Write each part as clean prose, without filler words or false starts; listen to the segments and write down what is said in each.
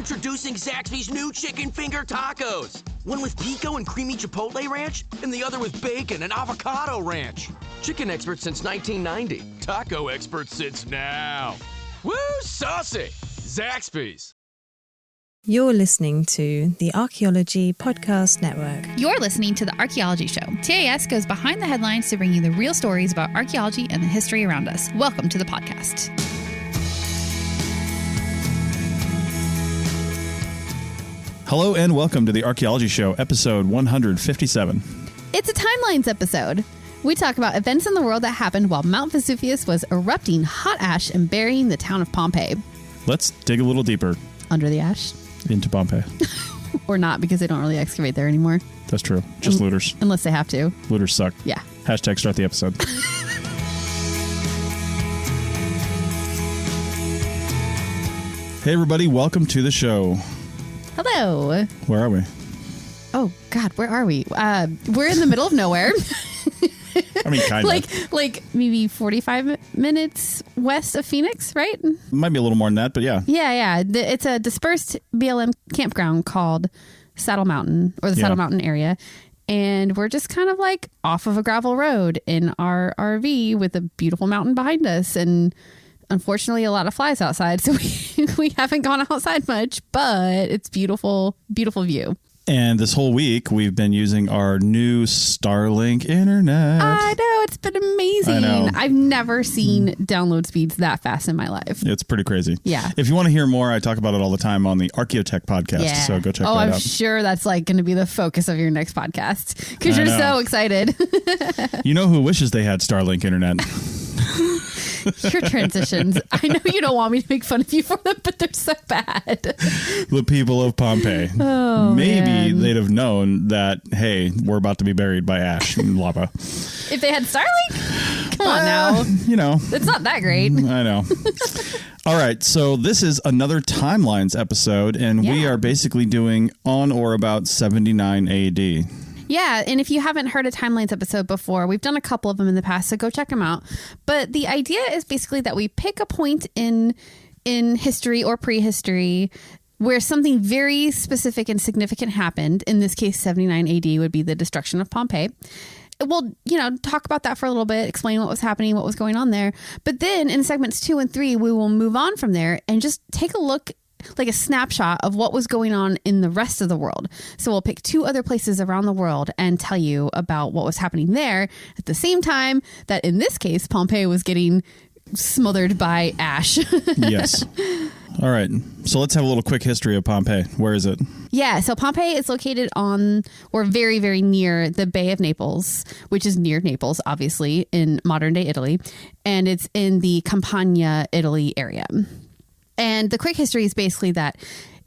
Introducing Zaxby's new chicken finger tacos. One with pico and creamy chipotle ranch, and the other with bacon and avocado ranch. Chicken expert since 1990. Taco expert since now. Woo, saucy! Zaxby's. You're listening to the Archaeology Podcast Network. You're listening to the Archaeology Show. TAS goes behind the headlines to bring you the real stories about archaeology and the history around us. Welcome to the podcast. Hello and welcome to the Archaeology Show, episode 157. It's a timelines episode. We talk about events in the world that happened while Mount Vesuvius was erupting hot ash and burying the town of Pompeii. Let's dig a little deeper. Under the ash? Into Pompeii. Or not, because they don't really excavate there anymore. That's true. Just looters. Unless they have to. Looters suck. Yeah. Hashtag start the episode. Hey everybody, welcome to the show. Hello. Where are we? Oh, God, where are we? We're in the middle of nowhere. I mean, kind of. Like maybe 45 minutes west of Phoenix, right? Might be a little more than that, but yeah. Yeah. It's a dispersed BLM campground called Saddle Mountain, or the Saddle Mountain area. And we're just kind of like off of a gravel road in our RV with a beautiful mountain behind us. And unfortunately, a lot of flies outside, so we haven't gone outside much, but it's beautiful, beautiful view. And this whole week, we've been using our new Starlink internet. I know, it's been amazing. I know. I've never seen download speeds that fast in my life. It's pretty crazy. Yeah. If you want to hear more, I talk about it all the time on the Archaeotech podcast. Yeah. So go check that I'm out. sure that's like going to be the focus of your next podcast because you're so excited. You know who wishes they had Starlink internet? Your transitions. I know you don't want me to make fun of you for them, but they're so bad. The people of Pompeii. Oh, Maybe man. they'd have known that, hey, we're about to be buried by ash and lava. If they had Starlink? Come on now. You know. It's not that great. I know. All right. So this is another timelines episode, and we are basically doing on or about 79 AD. Yeah, and if you haven't heard a timelines episode before, we've done a couple of them in the past, so go check them out. But the idea is basically that we pick a point in history or prehistory where something very specific and significant happened. In this case, 79 AD would be the destruction of Pompeii. We'll, talk about that for a little bit, explain what was happening, what was going on there. But then in segments 2 and 3, we will move on from there and just take a look, like a snapshot of what was going on in the rest of the world. So we'll pick 2 other places around the world and tell you about what was happening there at the same time that in this case, Pompeii was getting smothered by ash. Yes. All right. So let's have a little quick history of Pompeii. Where is it? Yeah. So Pompeii is located on or very, very near the Bay of Naples, which is near Naples, obviously, in modern day Italy. And it's in the Campania, Italy area. And the quick history is basically that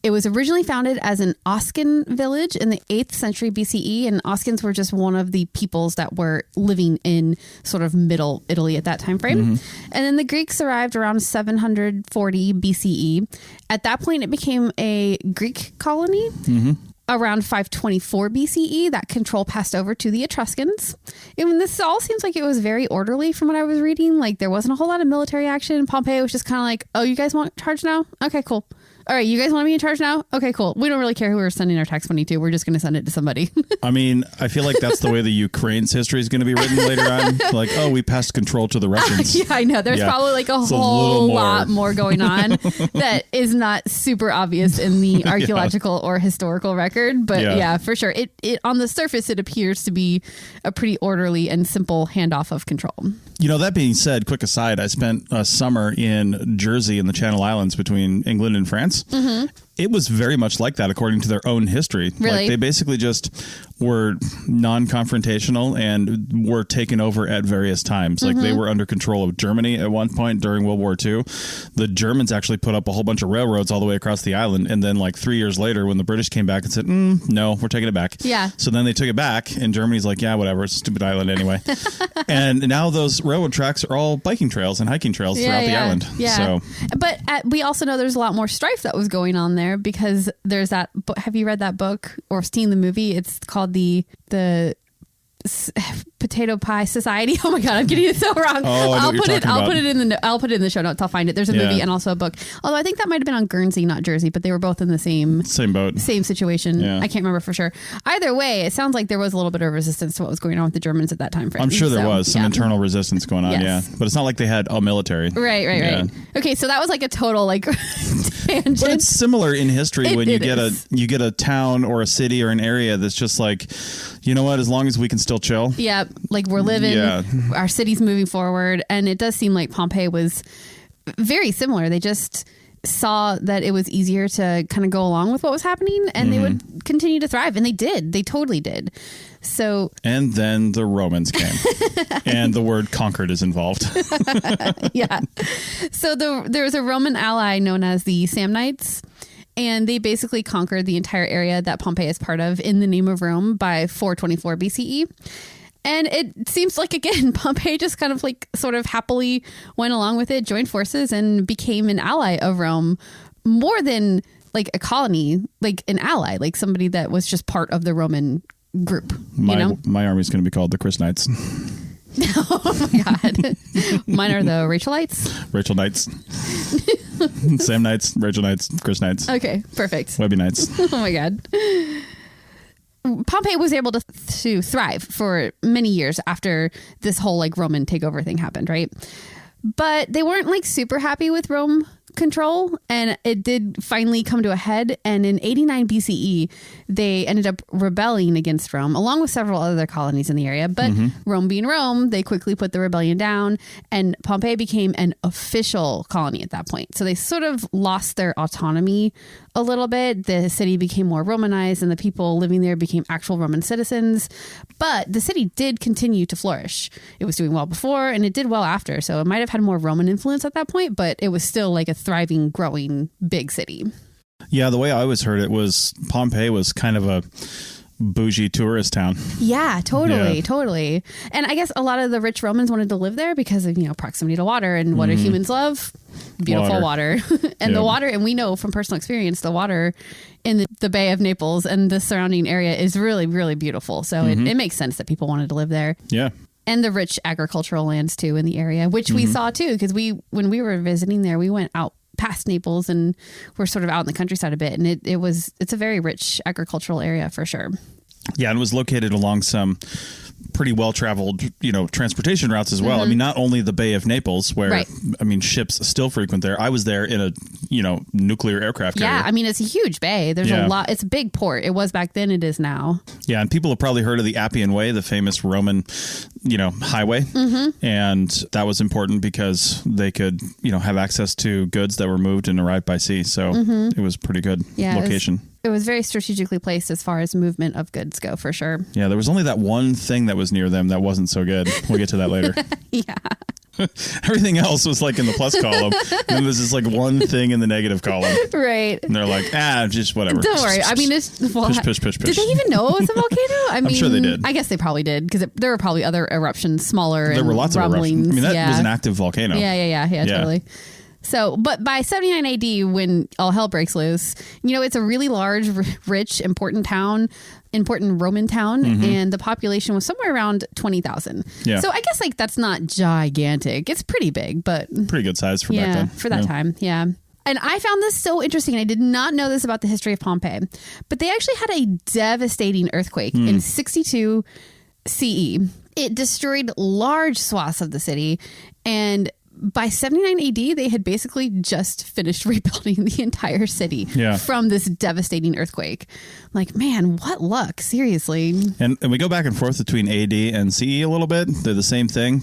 it was originally founded as an Oscan village in the 8th century BCE. And Oscans were just one of the peoples that were living in sort of middle Italy at that time frame. Mm-hmm. And then the Greeks arrived around 740 BCE. At that point, it became a Greek colony. Mm-hmm. Around 524 BCE, that control passed over to the Etruscans. And this all seems like it was very orderly from what I was reading. Like there wasn't a whole lot of military action. Pompeii was just kind of like, oh, you guys want charge now? Okay, cool. All right, you guys want to be in charge now? Okay, cool. We don't really care who we're sending our tax money to. We're just going to send it to somebody. I mean, I feel like that's the way the Ukraine's history is going to be written later on. Like, oh, we passed control to the Russians. Yeah, I know. There's probably like a whole lot more going on that is not super obvious in the archaeological or historical record. But yeah, for sure. It on the surface, it appears to be a pretty orderly and simple handoff of control. That being said, quick aside, I spent a summer in Jersey in the Channel Islands between England and France. Mm-hmm. It was very much like that according to their own history. Really? Like they basically just were non-confrontational and were taken over at various times. Like they were under control of Germany at one point during World War II. The Germans actually put up a whole bunch of railroads all the way across the island. And then like 3 years later when the British came back and said, no, we're taking it back. Yeah. So then they took it back and Germany's like, yeah, whatever. It's a stupid island anyway. And now those railroad tracks are all biking trails and hiking trails throughout the island. Yeah. So. But we also know there's a lot more strife that was going on there because there's that book. Have you read that book or seen the movie? It's called the Potato Pie Society. Oh my God, I'm getting it so wrong. I'll put it in the show notes. I'll find it. There's a movie and also a book. Although I think that might have been on Guernsey, not Jersey, but they were both in the same boat, same situation. Yeah. I can't remember for sure. Either way, it sounds like there was a little bit of resistance to what was going on with the Germans at that time frame. I'm sure there was some internal resistance going on. Yes. Yeah, but it's not like they had a military. Right. Okay, so that was like a total like tangent. But it's similar in history when you get a town or a city or an area that's just like, you know what, as long as we can still chill. Yeah, like we're living, our city's moving forward. And it does seem like Pompeii was very similar. They just saw that it was easier to kind of go along with what was happening and they would continue to thrive. And they did. They totally did. So, and then the Romans came and the word conquered is involved. Yeah. So there was a Roman ally known as the Samnites. And they basically conquered the entire area that Pompeii is part of in the name of Rome by 424 BCE. And it seems like, again, Pompeii just kind of like sort of happily went along with it, joined forces and became an ally of Rome more than like a colony, like an ally, like somebody that was just part of the Roman group. My army is going to be called the Chris Knights. Oh my God. Mine are the Rachelites. Rachel Knights. Sam Knights, Rachel Knights, Chris Knights. Okay, perfect. Webby Knights. Oh my God. Pompeii was able to thrive for many years after this whole like Roman takeover thing happened, right? But they weren't like super happy with Rome control, and it did finally come to a head. And in 89 BCE, they ended up rebelling against Rome, along with several other colonies in the area. But Rome being Rome, they quickly put the rebellion down, and Pompeii became an official colony at that point. So they sort of lost their autonomy a little bit. The city became more Romanized, and the people living there became actual Roman citizens. But the city did continue to flourish. It was doing well before, and it did well after. So it might have had more Roman influence at that point, but it was still like a thriving, growing big city. Yeah, the way I always heard it was Pompeii was kind of a bougie tourist town. Yeah, totally. And I guess a lot of the rich Romans wanted to live there because of, proximity to water. And what do humans love? Beautiful water. And the water, and we know from personal experience, the water in the Bay of Naples and the surrounding area is really, really beautiful. So it makes sense that people wanted to live there. Yeah. And the rich agricultural lands too in the area, which we saw too, because when we were visiting there, we went out past Naples and we're sort of out in the countryside a bit, and it's a very rich agricultural area for sure. Yeah, and it was located along some pretty well-traveled, transportation routes as well. I mean, not only the Bay of Naples, where ships still frequent there. I was there in a nuclear aircraft carrier. Yeah, I mean, it's a huge bay. There's a lot. It's a big port. It was back then. It is now. Yeah, and people have probably heard of the Appian Way, the famous Roman, highway, and that was important because they could, have access to goods that were moved and arrived by sea. So it was pretty good location. It was very strategically placed as far as movement of goods go, for sure. Yeah, there was only that one thing that was near them that wasn't so good. We'll get to that later. Yeah. Everything else was like in the plus column. And then there's this like one thing in the negative column. Right. And they're like, just whatever. Don't worry. I mean, it's... Well, push. Did they even know it was a volcano? I'm sure they did. I guess they probably did, because there were probably other eruptions, smaller. There were lots of eruptions. I mean, that was an active volcano. Yeah, totally. So, but by 79 AD, when all hell breaks loose, it's a really large, rich, important Roman town, and the population was somewhere around 20,000. Yeah. So I guess that's not gigantic. It's pretty big, but pretty good size for back then. For that time. Yeah. And I found this so interesting. I did not know this about the history of Pompeii, but they actually had a devastating earthquake in 62 CE. It destroyed large swaths of the city, and by 79 AD, they had basically just finished rebuilding the entire city from this devastating earthquake. Like, man, what luck, seriously. And we go back and forth between AD and CE a little bit. They're the same thing.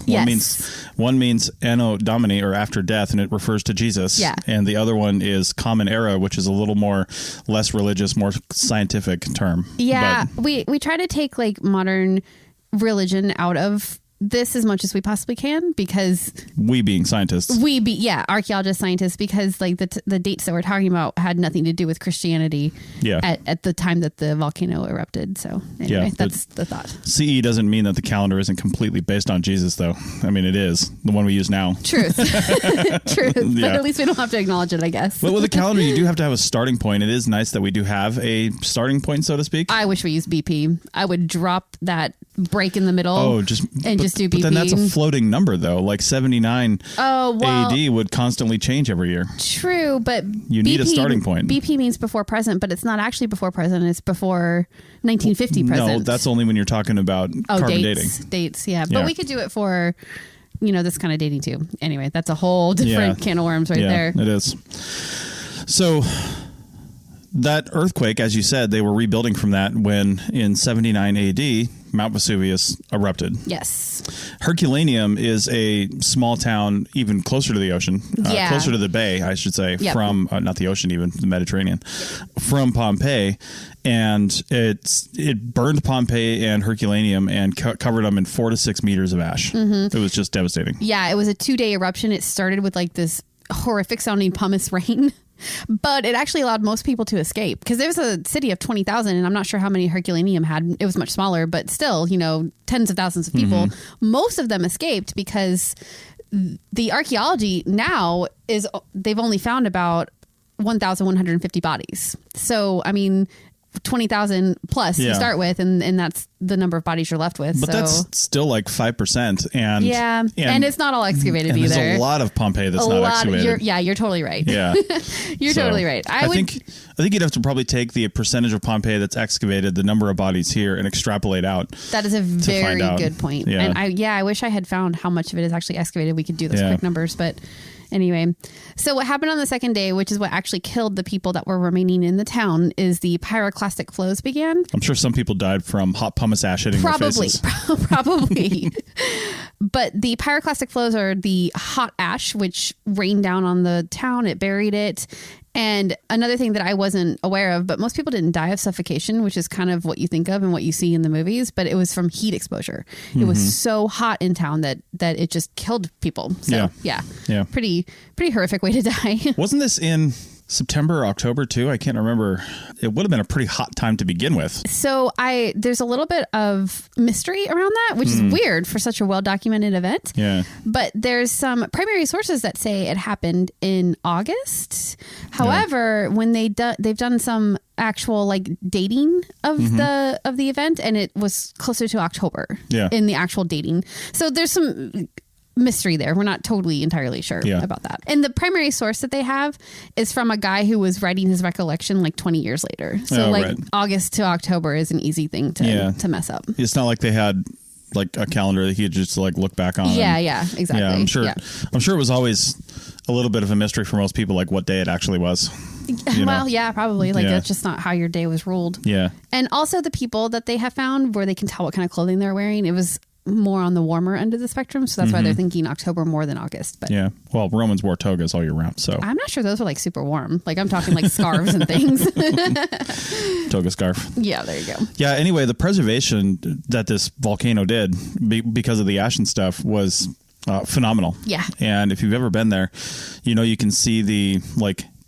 One means Anno Domini, or after death, and it refers to Jesus. Yeah. And the other one is Common Era, which is a little more less religious, more scientific term. Yeah, but we try to take modern religion out of this as much as we possibly can, because we being scientists, archaeologists, scientists, because the dates that we're talking about had nothing to do with Christianity at the time that the volcano erupted. So anyway, that's the thought. CE doesn't mean that the calendar isn't completely based on Jesus, though. I mean, it is the one we use now. Truth. But at least we don't have to acknowledge it, I guess. But with the calendar, you do have to have a starting point. It is nice that we do have a starting point, so to speak. I wish we used BP. I would drop that break in the middle. Oh, just do BP. But then that's a floating number, though. Like 79 AD would constantly change every year. True, but you need a starting point. BP means before present, but it's not actually before present. It's before 1950 present. No, that's only when you're talking about carbon dating. Dates, yeah. But we could do it for, this kind of dating too. Anyway, that's a whole different can of worms there. It is. So that earthquake, as you said, they were rebuilding from that when in 79 AD, Mount Vesuvius erupted. Yes. Herculaneum is a small town even closer to the ocean, closer to the bay, I should say, from, not the ocean even, the Mediterranean, from Pompeii. And it burned Pompeii and Herculaneum and covered them in 4 to 6 meters of ash. Mm-hmm. It was just devastating. Yeah, it was a 2-day eruption. It started with like this horrific sounding pumice rain. But it actually allowed most people to escape because there was a city of 20,000 and I'm not sure how many Herculaneum had. It was much smaller, but still, tens of thousands of people. Mm-hmm. Most of them escaped because the archaeology now they've only found about 1,150 bodies. So, 20,000 plus to start with, and that's the number of bodies you're left with. But that's still like 5%. And it's not all excavated either. There's a lot of Pompeii that's not excavated. You're totally right. Yeah. You're totally right. I think you'd have to probably take the percentage of Pompeii that's excavated, the number of bodies here, and extrapolate out. That is a very good point. Yeah. And I wish I had found how much of it is actually excavated. We could do those quick numbers, but anyway, so what happened on the second day, which is what actually killed the people that were remaining in the town, is the pyroclastic flows began. I'm sure some people died from hot pumice ash hitting their faces. Probably. But the pyroclastic flows are the hot ash, which rained down on the town. It buried it. And another thing that I wasn't aware of, but most people didn't die of suffocation, which is kind of what you think of and what you see in the movies, but it was from heat exposure. It was so hot in town that it just killed people. So yeah. Pretty horrific way to die. Wasn't this in September or October too? I can't remember. It would have been a pretty hot time to begin with. So there's a little bit of mystery around that, which is weird for such a well-documented event. Yeah. But there's some primary sources that say it happened in August. However, when they've done some actual dating of the event, and it was closer to October in the actual dating. So there's some mystery there. We're not totally entirely sure about that. And the primary source that they have is from a guy who was writing his recollection 20 years later. So August to October is an easy thing to mess up. It's not like they had a calendar that he could just look back on. Yeah, exactly. Yeah, I'm sure it was always a little bit of a mystery for most people, what day it actually was. Well, yeah, probably. That's just not how your day was ruled. Yeah. And also the people that they have found where they can tell what kind of clothing they're wearing, it was more on the warmer end of the spectrum, so that's why they're thinking October more than August. But well, Romans wore togas all year round, so I'm not sure those were super warm. I'm talking scarves and things. Toga scarf. Yeah, there you go. Yeah. Anyway, the preservation that this volcano did because of the ash and stuff was phenomenal. Yeah. And if you've ever been there, you can see the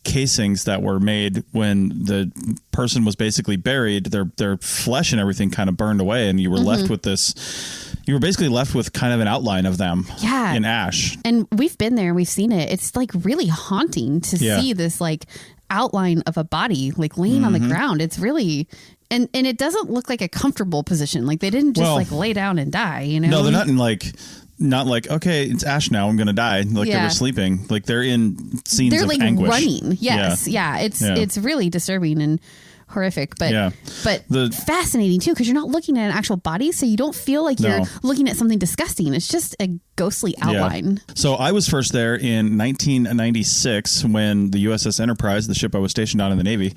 casings that were made when the person was basically buried. Their flesh and everything kind of burned away, and you were left with this. You were basically left with kind of an outline of them in ash. And we've been there. We've seen it. It's really haunting to see this outline of a body laying on the ground. It's really... And it doesn't look like a comfortable position. They didn't just lay down and die, No, they're not in not okay, it's ash now, I'm gonna die. They were sleeping. They're in scenes of anguish. They're running. Yes. Yeah. It's really disturbing and horrific, but fascinating too, because you're not looking at an actual body, so you don't feel like you're looking at something disgusting. It's just a ghostly outline. So I was first there in 1996 when the USS Enterprise, the ship I was stationed on in the Navy,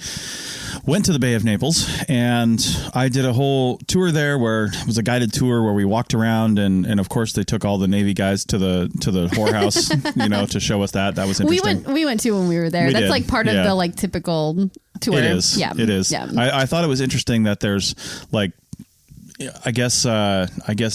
went to the Bay of Naples, and I did a whole tour there where it was a guided tour where we walked around, and of course they took all the Navy guys to the whorehouse, to show us that. That was interesting. We went to when we were there. That's part of the typical tour. It is. Yeah. It is. Yeah. I thought it was interesting that there's I guess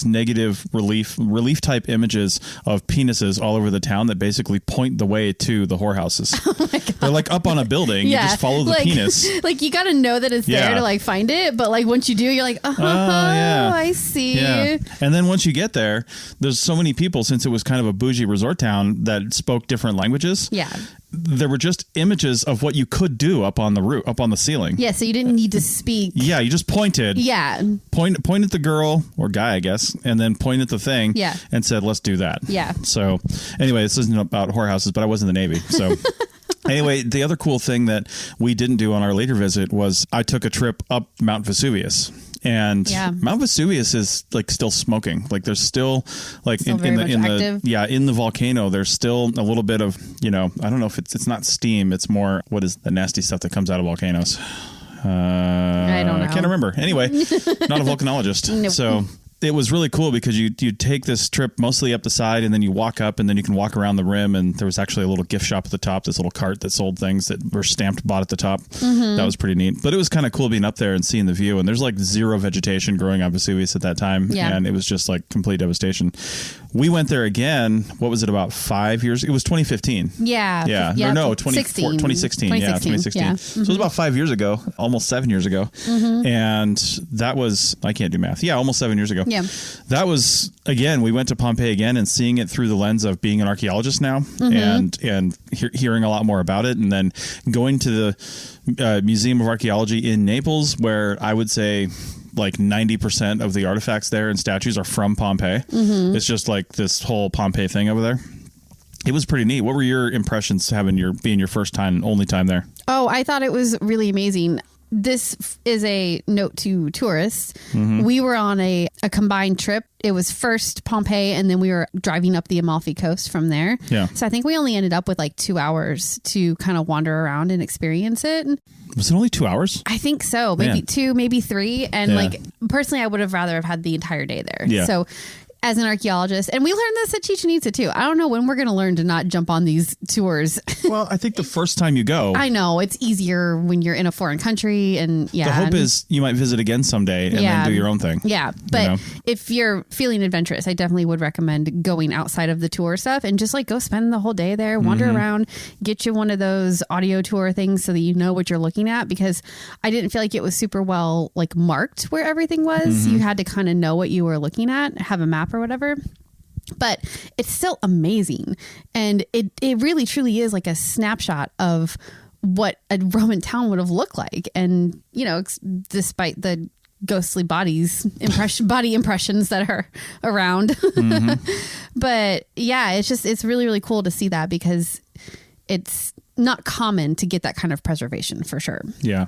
negative relief type images of penises all over the town that basically point the way to the whorehouses. Oh my God. They're up on a building. You just follow the penis. You got to know that it's there to find it. But once you do, you're I see. Yeah. And then once you get there, there's so many people, since it was kind of a bougie resort town, that spoke different languages. Yeah. there were just images of what you could do up on the roof, up on the ceiling. Yeah, so you didn't need to speak. Yeah, you just pointed. Yeah. Point at the girl or guy, I guess, and then point at the thing. Yeah. And said, let's do that. Yeah. So anyway, this isn't about whorehouses, but I was in the Navy. So anyway, the other cool thing that we didn't do on our later visit was I took a trip up Mount Vesuvius. And Mount Vesuvius is like still smoking. Like there's still like in the volcano, there's still a little bit of, I don't know if it's not steam. It's more, what is the nasty stuff that comes out of volcanoes? I don't know. I can't remember. Anyway, not a volcanologist. Nope. So it was really cool because you take this trip mostly up the side and then you walk up and then you can walk around the rim, and there was actually a little gift shop at the top, this little cart that sold things that were stamped bought at the top. Mm-hmm. That was pretty neat. But it was kind of cool being up there and seeing the view, and there's like zero vegetation growing on Vesuvius at that time. Yeah. And it was just like complete devastation. We went there again. What was it, about 5 years? It was 2015. Yeah. Yeah. Or no, 2016. 2016. Yeah, 2016. Yeah. So it was about 5 years ago, almost 7 years ago. Mm-hmm. And that was, I can't do math. Yeah, almost 7 years ago. Yeah. That was, again, we went to Pompeii again and seeing it through the lens of being an archaeologist now, mm-hmm. and hearing a lot more about it. And then going to the Museum of Archaeology in Naples, where I would say like 90% of the artifacts there and statues are from Pompeii. Mm-hmm. It's just like this whole Pompeii thing over there. It was pretty neat. What were your impressions being your first time, only time there? Oh, I thought it was really amazing. This is a note to tourists. Mm-hmm. We were on a combined trip. It was first Pompeii, and then we were driving up the Amalfi Coast from there. Yeah. So I think we only ended up with like 2 hours to kind of wander around and experience it. Was it only 2 hours? I think so. Maybe 2, maybe 3. And like personally, I would have rather have had the entire day there. Yeah. So as an archaeologist, and we learned this at Chichen Itza too. I don't know when we're going to learn to not jump on these tours. Well, I think the first time you go, I know it's easier when you're in a foreign country, and the hope is you might visit again someday and then do your own thing. Yeah, but if you're feeling adventurous, I definitely would recommend going outside of the tour stuff and just like go spend the whole day there, wander mm-hmm. around, get you one of those audio tour things so that you know what you're looking at, because I didn't feel like it was super well like marked where everything was. Mm-hmm. You had to kind of know what you were looking at, have a map or whatever. But it's still amazing, and it really truly is like a snapshot of what a Roman town would have looked like. And despite the ghostly body impressions that are around. Mm-hmm. But yeah, it's really, really cool to see that, because it's not common to get that kind of preservation, for sure. Yeah.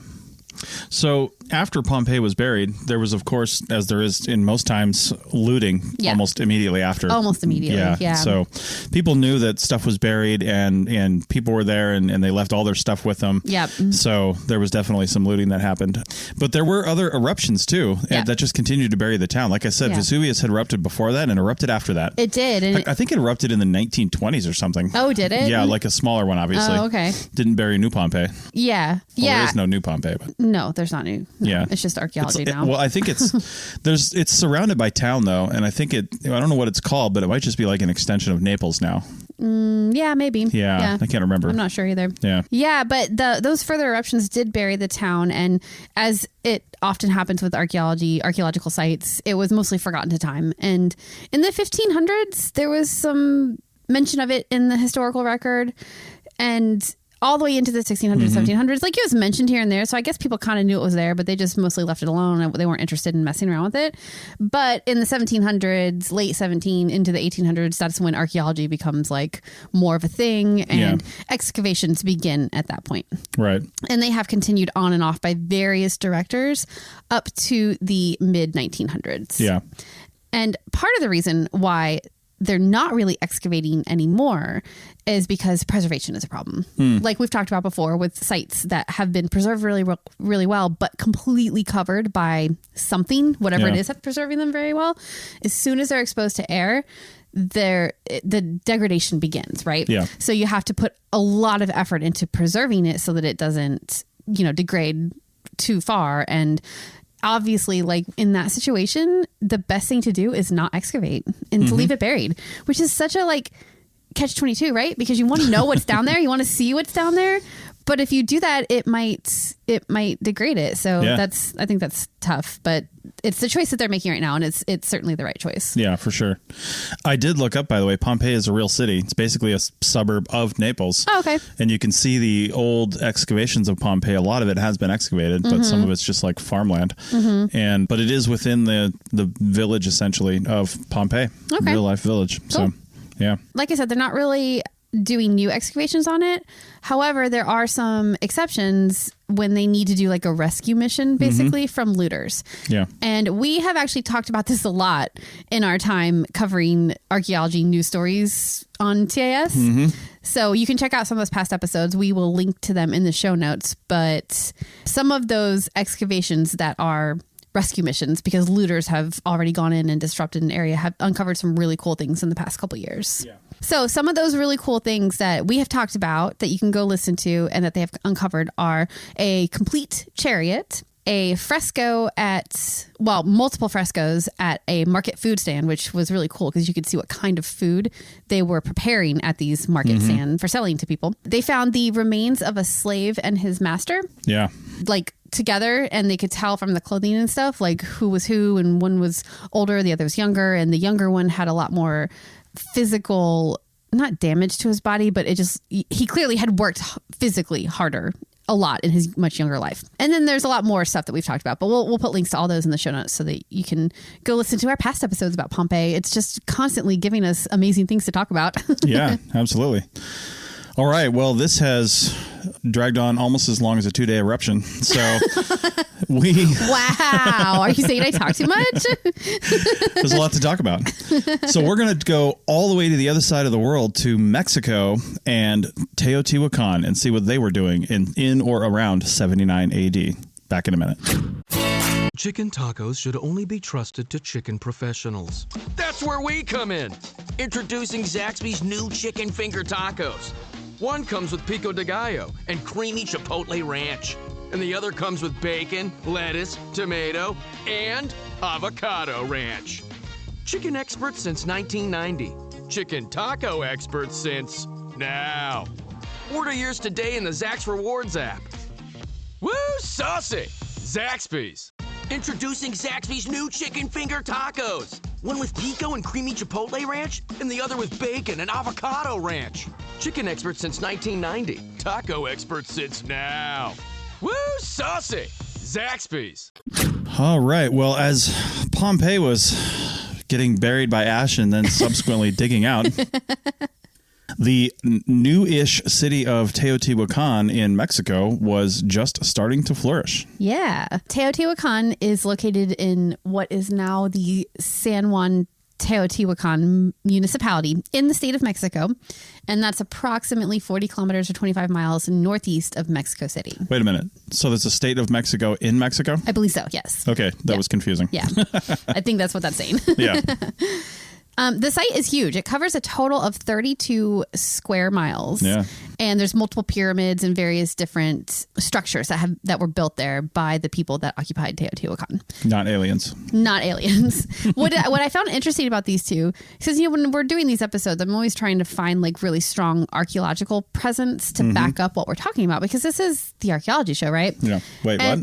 So after Pompeii was buried, there was, of course, as there is in most times, looting almost immediately after. Almost immediately, yeah. So people knew that stuff was buried, and people were there, and they left all their stuff with them. Yep. So there was definitely some looting that happened. But there were other eruptions, too, that just continued to bury the town. Like I said, Vesuvius had erupted before that and erupted after that. It did. And I think it erupted in the 1920s or something. Oh, did it? Yeah, like a smaller one, obviously. Oh, okay. Didn't bury New Pompeii. Yeah. Well, there is no New Pompeii, but... No, there's not new. No, yeah. It's just archaeology now. Well, I think it's surrounded by town, though. And I think I don't know what it's called, but it might just be like an extension of Naples now. Yeah, maybe. Yeah, I can't remember. I'm not sure either. Yeah. Yeah, but those further eruptions did bury the town. And as it often happens with archaeological sites, it was mostly forgotten to time. And in the 1500s, there was some mention of it in the historical record. And all the way into the 1600s, mm-hmm. 1700s. Like, it was mentioned here and there. So I guess people kind of knew it was there, but they just mostly left it alone. They weren't interested in messing around with it. But in the 1700s, late 17 into the 1800s, that's when archaeology becomes like more of a thing, and excavations begin at that point. Right. And they have continued on and off by various directors up to the mid 1900s. Yeah. And part of the reason why they're not really excavating anymore is because preservation is a problem. Like we've talked about before with sites that have been preserved really, really well, but completely covered by something, whatever it is that's preserving them very well. As soon as they're exposed to air, the degradation begins, right? Yeah. So you have to put a lot of effort into preserving it so that it doesn't, degrade too far. And obviously, like in that situation, the best thing to do is not excavate and to leave it buried, which is such a catch-22, right? Because you want to know what's down there. You want to see what's down there. But if you do that, it might degrade it. So I think that's tough, but it's the choice that they're making right now, and it's certainly the right choice. Yeah, for sure. I did look up, by the way, Pompeii is a real city. It's basically a suburb of Naples. Oh, okay. And you can see the old excavations of Pompeii. A lot of it has been excavated, but some of it's just like farmland. But it is within the village, essentially, of Pompeii. Okay. Real life village. Cool. So, yeah. Like I said, they're not really doing new excavations on it. However, there are some exceptions when they need to do like a rescue mission, basically, from looters. Yeah. And we have actually talked about this a lot in our time covering archaeology news stories on TAS. So you can check out some of those past episodes. We will link to them in the show notes. But some of those excavations that are rescue missions, because looters have already gone in and disrupted an area, have uncovered some really cool things in the past couple years. Yeah. So some of those really cool things that we have talked about that you can go listen to and that they have uncovered are a complete chariot, a fresco multiple frescoes at a market food stand, which was really cool because you could see what kind of food they were preparing at these market stands for selling to people. They found the remains of a slave and his master. Yeah. Like together, and they could tell from the clothing and stuff, like who was who, and one was older, the other was younger, and the younger one had a lot more physical, not damage to his body, but he clearly had worked physically harder a lot in his much younger life. And then there's a lot more stuff that we've talked about, but we'll put links to all those in the show notes so that you can go listen to our past episodes about Pompeii. It's just constantly giving us amazing things to talk about. Yeah, absolutely. All right. Well, this has dragged on almost as long as a 2-day eruption. So Wow. Are you saying I talk too much? There's a lot to talk about. So we're going to go all the way to the other side of the world, to Mexico and Teotihuacán, and see what they were doing in or around 79 AD. Back in a minute. Chicken tacos should only be trusted to chicken professionals. That's where we come in. Introducing Zaxby's new chicken finger tacos. One comes with pico de gallo and creamy chipotle ranch. And the other comes with bacon, lettuce, tomato, and avocado ranch. Chicken experts since 1990. Chicken taco experts since now. Order yours today in the Zax Rewards app. Woo, saucy! Zaxby's. Introducing Zaxby's new chicken finger tacos. One with pico and creamy chipotle ranch, and the other with bacon and avocado ranch. Chicken experts since 1990. Taco experts since now. Woo, saucy! Zaxby's. All right. Well, as Pompeii was getting buried by ash and then subsequently digging out, the new-ish city of Teotihuacán in Mexico was just starting to flourish. Yeah. Teotihuacán is located in what is now the San Juan Teotihuacán municipality in the state of Mexico. And that's approximately 40 kilometers or 25 miles northeast of Mexico City. Wait a minute. So there's a state of Mexico in Mexico? I believe so, yes. Okay. That was confusing. Yeah. I think that's what that's saying. Yeah. The site is huge. It covers a total of 32 square miles. Yeah. And there's multiple pyramids and various different structures that were built there by the people that occupied Teotihuacán. Not aliens. Not aliens. What I found interesting about these two, because when we're doing these episodes, I'm always trying to find like really strong archaeological presence to back up what we're talking about, because this is the archaeology show, right? Yeah. Wait, what?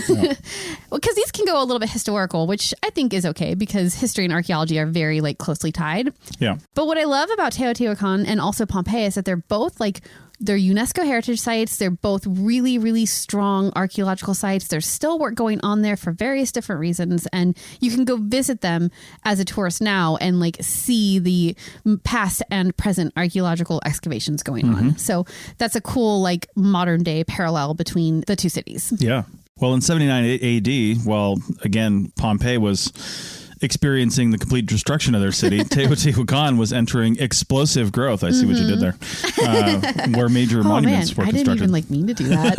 Well, because these can go a little bit historical, which I think is okay, because history and archaeology are very like closely tied. Yeah. But what I love about Teotihuacán and also Pompeii is that they're both like, they're UNESCO heritage sites. They're both really, really strong archaeological sites. There's still work going on there for various different reasons. And you can go visit them as a tourist now and like see the past and present archaeological excavations going on. So that's a cool like modern day parallel between the two cities. Yeah. Well, in 79 AD, well, again, Pompeii was experiencing the complete destruction of their city. Teotihuacán was entering explosive growth. I see what you did there. Where major monuments were constructed. I didn't even mean to do that.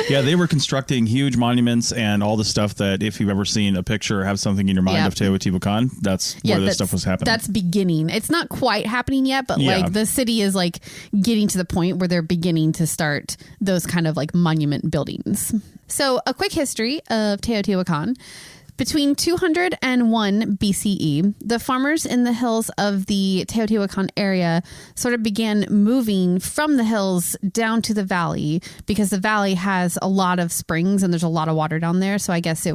Yeah, they were constructing huge monuments and all the stuff that if you've ever seen a picture or have something in your mind of Teotihuacán, that's where this stuff was happening. That's beginning. It's not quite happening yet, but like the city is like getting to the point where they're beginning to start those kind of like monument buildings. So a quick history of Teotihuacán. Between 201 BCE, the farmers in the hills of the Teotihuacán area sort of began moving from the hills down to the valley because the valley has a lot of springs and there's a lot of water down there. So I guess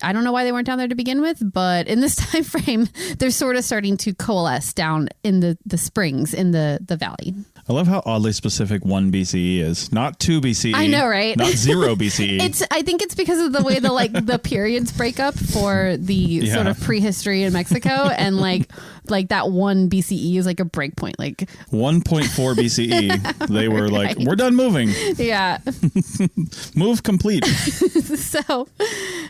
I don't know why they weren't down there to begin with, but in this time frame, they're sort of starting to coalesce down in the springs in the valley. I love how oddly specific 1 BCE is. Not 2 BCE. I know, right? Not 0 BCE. I think it's because of the way the periods break up for the sort of prehistory in Mexico, and like that 1 BCE is like a break point. Like 1.4 BCE, they were like, we're done moving. Yeah. Move complete.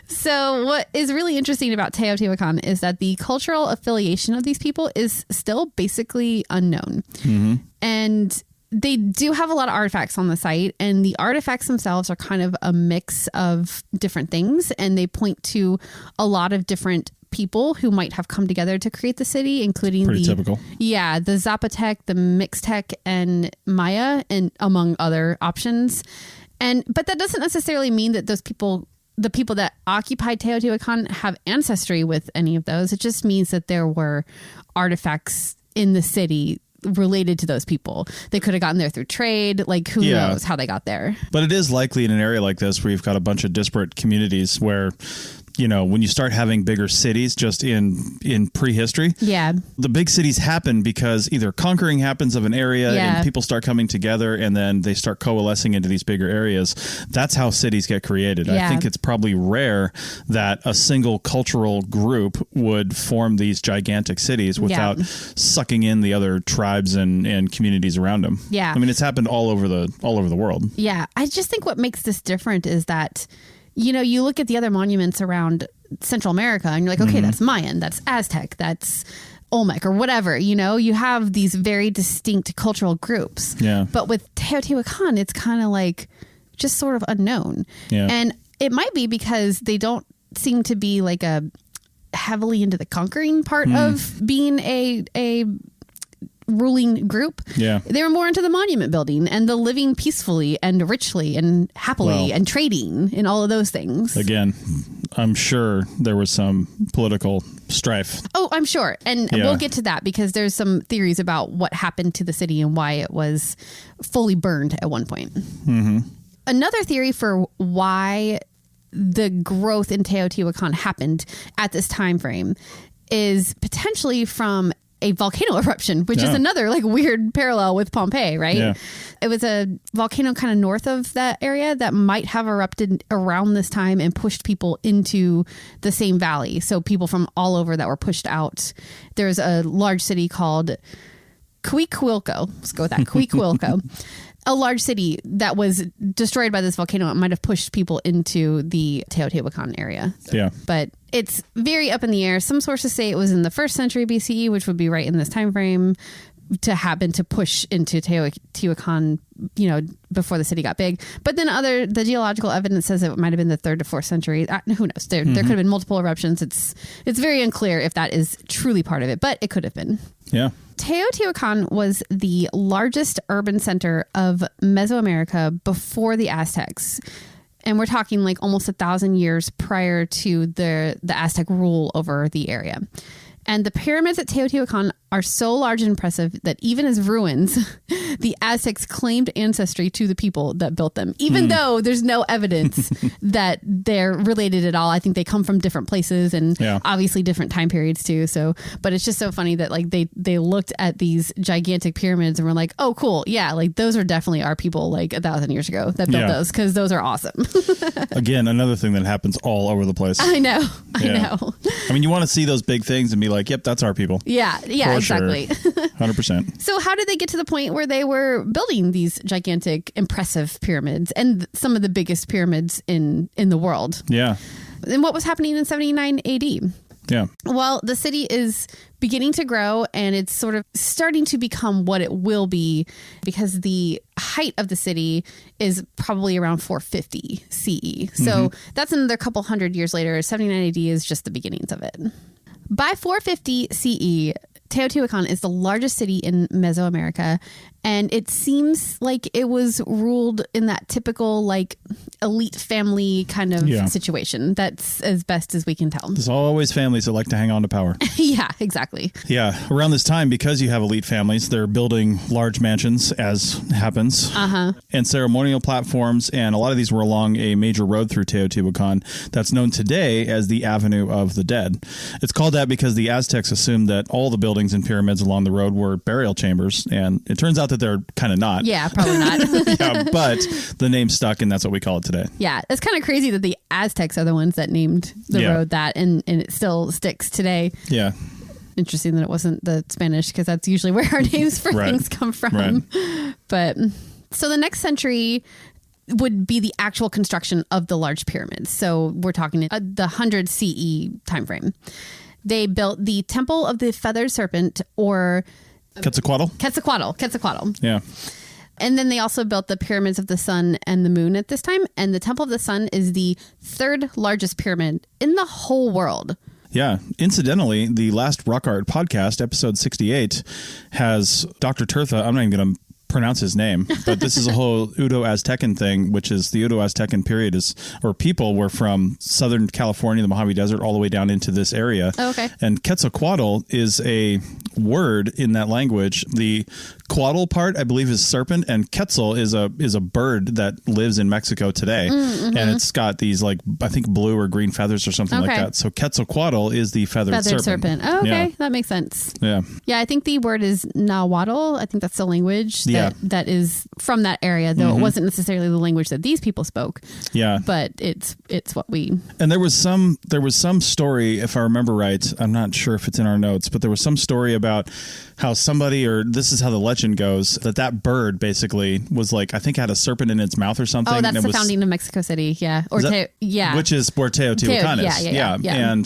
So what is really interesting about Teotihuacán is that the cultural affiliation of these people is still basically unknown. Mm-hmm. And they do have a lot of artifacts on the site, and the artifacts themselves are kind of a mix of different things, and they point to a lot of different people who might have come together to create the city, including pretty typical. Yeah, the Zapotec, the Mixtec, and Maya, and among other options. But that doesn't necessarily mean that those people, the people that occupied Teotihuacán, have ancestry with any of those. It just means that there were artifacts in the city related to those people. They could have gotten there through trade. Like, who knows how they got there. But it is likely in an area like this where you've got a bunch of disparate communities where, you know, when you start having bigger cities just in prehistory, the big cities happen because either conquering happens of an area and people start coming together and then they start coalescing into these bigger areas. That's how cities get created. I think it's probably rare that a single cultural group would form these gigantic cities without sucking in the other tribes and communities around them. I mean, it's happened all over the world. I just think what makes this different is that, you know, you look at the other monuments around Central America and you're like, okay, that's Mayan, that's Aztec, that's Olmec or whatever. You know, you have these very distinct cultural groups. But with Teotihuacán, it's kind of like just sort of unknown. And it might be because they don't seem to be like a heavily into the conquering part of being a ruling group. They were more into the monument building and the living peacefully and richly and happily and trading and all of those things. Again, I'm sure there was some political strife. Oh, I'm sure. And we'll get to that because there's some theories about what happened to the city and why it was fully burned at one point. Another theory for why the growth in Teotihuacán happened at this time frame is potentially from a volcano eruption, which is another like weird parallel with Pompeii, right? It was a volcano kind of north of that area that might have erupted around this time and pushed people into the same valley. So people from all over that were pushed out. There's a large city called Teotihuacán. Let's go with that. Teotihuacán. A large city that was destroyed by this volcano. It might have pushed people into the Teotihuacán area. But it's very up in the air. Some sources say it was in the 1st century BCE, which would be right in this time frame, to happen to push into Teotihuacán, you know, before the city got big. But then the geological evidence says it might have been the 3rd to 4th century. Who knows? There could have been multiple eruptions. It's very unclear if that is truly part of it, but it could have been. Teotihuacán was the largest urban center of Mesoamerica before the Aztecs. And we're talking like almost 1,000 years prior to the Aztec rule over the area. And the pyramids at Teotihuacán are so large and impressive that even as ruins, the Aztecs claimed ancestry to the people that built them, even though there's no evidence that they're related at all. I think they come from different places and obviously different time periods too. So, but it's just so funny that like they looked at these gigantic pyramids and were like, oh, cool. Yeah. Like those are definitely our people like 1,000 years ago that built those, because those are awesome. Again, another thing that happens all over the place. I know. I know. I mean, you want to see those big things and be like, yep, that's our people. Yeah. For exactly. Sure. 100%. So how did they get to the point where they were building these gigantic, impressive pyramids and some of the biggest pyramids in the world? And what was happening in 79 AD? Well, the city is beginning to grow and it's sort of starting to become what it will be because the height of the city is probably around 450 CE. So that's another couple hundred years later. 79 AD is just the beginnings of it. By 450 CE, Teotihuacán is the largest city in Mesoamerica, And it seems like it was ruled in that typical like elite family kind of situation. That's as best as we can tell. There's always families that like to hang on to power. Yeah, exactly. Yeah. Around this time, because you have elite families, they're building large mansions, as happens, and ceremonial platforms. And a lot of these were along a major road through Teotihuacán that's known today as the Avenue of the Dead. It's called that because the Aztecs assumed that all the buildings and pyramids along the road were burial chambers. And it turns out that they're kind of not. Yeah, probably not. Yeah, but the name stuck, and that's what we call it today. Yeah, it's kind of crazy that the Aztecs are the ones that named the road that, and it still sticks today. Yeah. Interesting that it wasn't the Spanish, because that's usually where our names for things come from. Right. But so the next century would be the actual construction of the large pyramids. So we're talking the 100 CE timeframe. They built the Temple of the Feathered Serpent, or Quetzalcoatl. Yeah. And then they also built the pyramids of the sun and the moon at this time. And the Temple of the Sun is the third largest pyramid in the whole world. Yeah. Incidentally, the last Rock Art podcast, episode 68, has Dr. Tirtha. I'm not even going to pronounce his name, but this is a whole Uto-Aztecan thing, which is the Uto-Aztecan period people were from Southern California, the Mojave Desert, all the way down into this area. Oh, okay. And Quetzalcoatl is a word in that language. The Coatl part, I believe, is serpent, and Quetzal is a bird that lives in Mexico today. And it's got these, like, I think blue or green feathers or something like that. So Quetzalcoatl is the feathered serpent. Oh, okay. Yeah. That makes sense. Yeah. Yeah, I think the word is Nahuatl. I think that's the language that is from that area, though it wasn't necessarily the language that these people spoke. Yeah. But it's what we... And there was some story, if I remember right, I'm not sure if it's in our notes, but there was some story about how somebody, or this is how the legend goes, that bird basically was like, I think had a serpent in its mouth or something. Oh, that's the founding of Mexico City. Yeah. Or which is where Teotihuacán is. Yeah.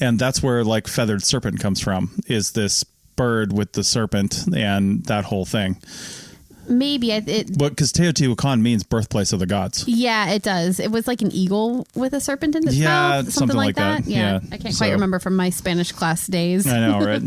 And that's where like feathered serpent comes from, is this bird with the serpent and that whole thing. Maybe because Teotihuacán means birthplace of the gods. Yeah, it does. It was like an eagle with a serpent in its mouth. Something like that. Yeah. I can't quite remember from my Spanish class days. I know, right?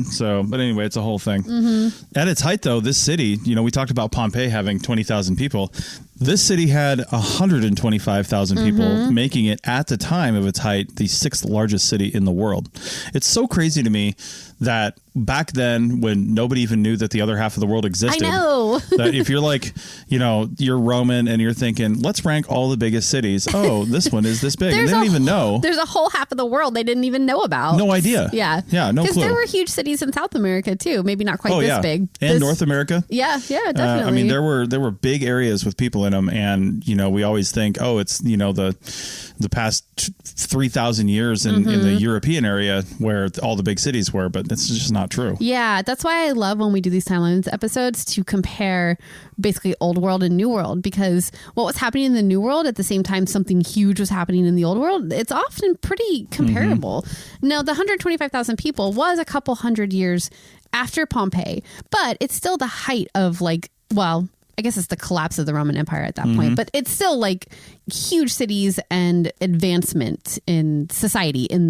But anyway, it's a whole thing. At its height, though, this city, we talked about Pompeii having 20,000 people. This city had 125,000 people, making it, at the time of its height, the sixth largest city in the world. It's so crazy to me that back then, when nobody even knew that the other half of the world existed, I know. that if you're like, you're Roman and you're thinking, let's rank all the biggest cities. Oh, this one is this big. And they don't even know. There's a whole half of the world they didn't even know about. No idea. Yeah. Yeah, no clue. Because there were huge cities in South America, too. Maybe not quite this big. And North America. Yeah, definitely. there were big areas with people in them. And, we always think, oh, it's, the past 3,000 years in the European area where all the big cities were, but it's just not true. Yeah, that's why I love when we do these timelines episodes to compare basically old world and new world, because what was happening in the new world at the same time something huge was happening in the old world, it's often pretty comparable. Now, the 125,000 people was a couple hundred years after Pompeii, but it's still the height of I guess it's the collapse of the Roman Empire at that point, but it's still like huge cities and advancement in society in